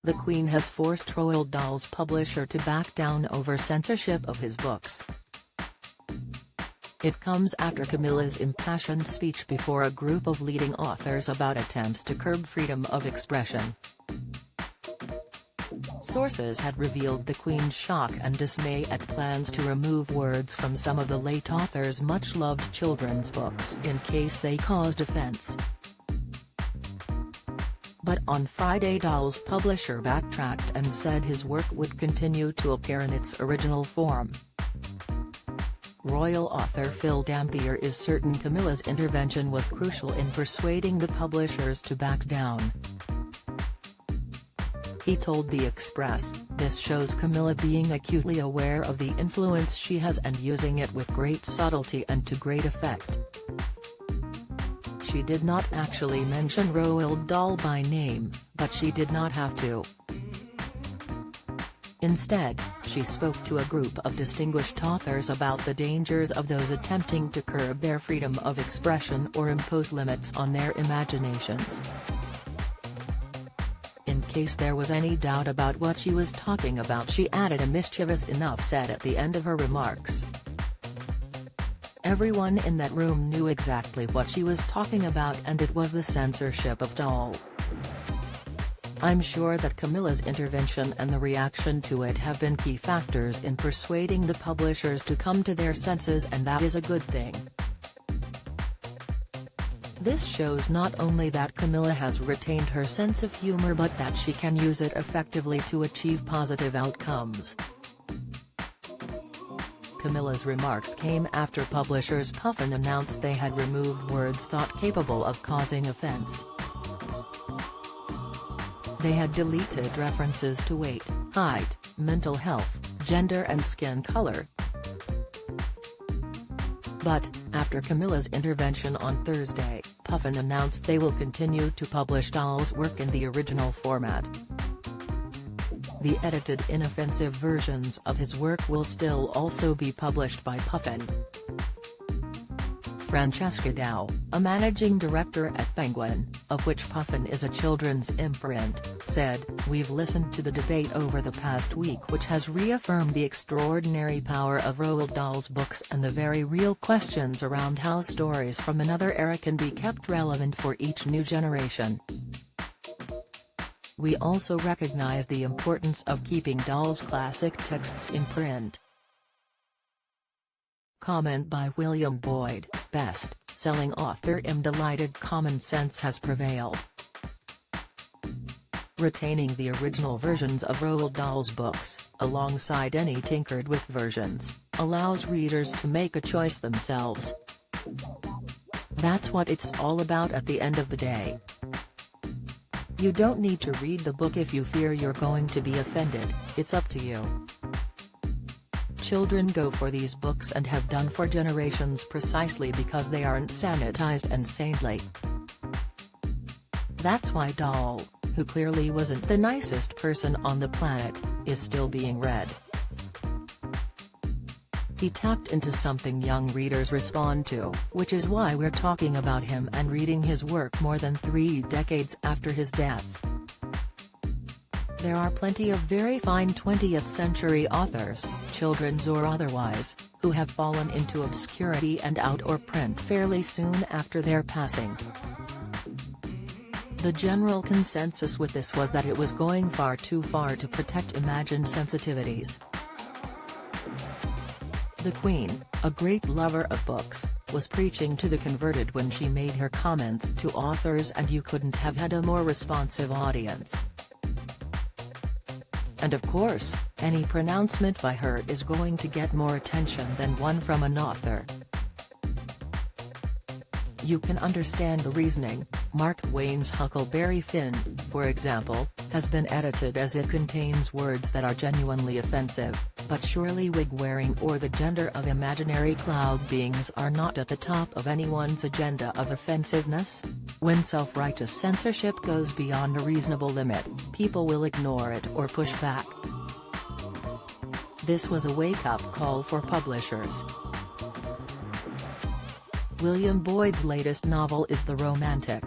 the Queen has forced Roald Dahl's publisher to back down over censorship of his books. It comes after Camilla's impassioned speech before a group of leading authors about attempts to curb freedom of expression. Sources had revealed the Queen's shock and dismay at plans to remove words from some of the late author's much-loved children's books in case they caused offense. But on Friday, Dahl's publisher backtracked and said his work would continue to appear in its original form. Royal author Phil Dampier is certain Camilla's intervention was crucial in persuading the publishers to back down. He told The Express, "This shows Camilla being acutely aware of the influence she has and using it with great subtlety and to great effect." She did not actually mention Roald Dahl by name, but she did not have to. Instead, she spoke to a group of distinguished authors about the dangers of those attempting to curb their freedom of expression or impose limits on their imaginations. In case there was any doubt about what she was talking about, she added a mischievous enough said at the end of her remarks. Everyone in that room knew exactly what she was talking about, and it was the censorship of Dahl. I'm sure that Camilla's intervention and the reaction to it have been key factors in persuading the publishers to come to their senses, and that is a good thing. This shows not only that Camilla has retained her sense of humor but that she can use it effectively to achieve positive outcomes. Camilla's remarks came after publishers Puffin announced they had removed words thought capable of causing offense. They had deleted references to weight, height, mental health, gender and skin color. But, after Camilla's intervention on Thursday, Puffin announced they will continue to publish Dahl's work in the original format. The edited inoffensive versions of his work will still also be published by Puffin. Francesca Dow, a managing director at Penguin, of which Puffin is a children's imprint, said, "We've listened to the debate over the past week, which has reaffirmed the extraordinary power of Roald Dahl's books and the very real questions around how stories from another era can be kept relevant for each new generation. We also recognize the importance of keeping Dahl's classic texts in print." Comment by William Boyd, best-selling author. "I'm delighted common sense has prevailed. Retaining the original versions of Roald Dahl's books, alongside any tinkered with versions, allows readers to make a choice themselves. That's what it's all about at the end of the day. You don't need to read the book if you fear you're going to be offended, it's up to you. Children go for these books and have done for generations precisely because they aren't sanitized and saintly. That's why Dahl, who clearly wasn't the nicest person on the planet, is still being read. He tapped into something young readers respond to, which is why we're talking about him and reading his work more than 3 decades after his death. There are plenty of very fine 20th century authors, children's or otherwise, who have fallen into obscurity and out or print fairly soon after their passing. The general consensus with this was that it was going far too far to protect imagined sensitivities. The Queen, a great lover of books, was preaching to the converted when she made her comments to authors, and you couldn't have had a more responsive audience. And of course, any pronouncement by her is going to get more attention than one from an author. You can understand the reasoning. Mark Twain's Huckleberry Finn, for example, has been edited as it contains words that are genuinely offensive, but surely wig-wearing or the gender of imaginary cloud beings are not at the top of anyone's agenda of offensiveness. When self-righteous censorship goes beyond a reasonable limit, people will ignore it or push back. This was a wake-up call for publishers. William Boyd's latest novel is the romantic,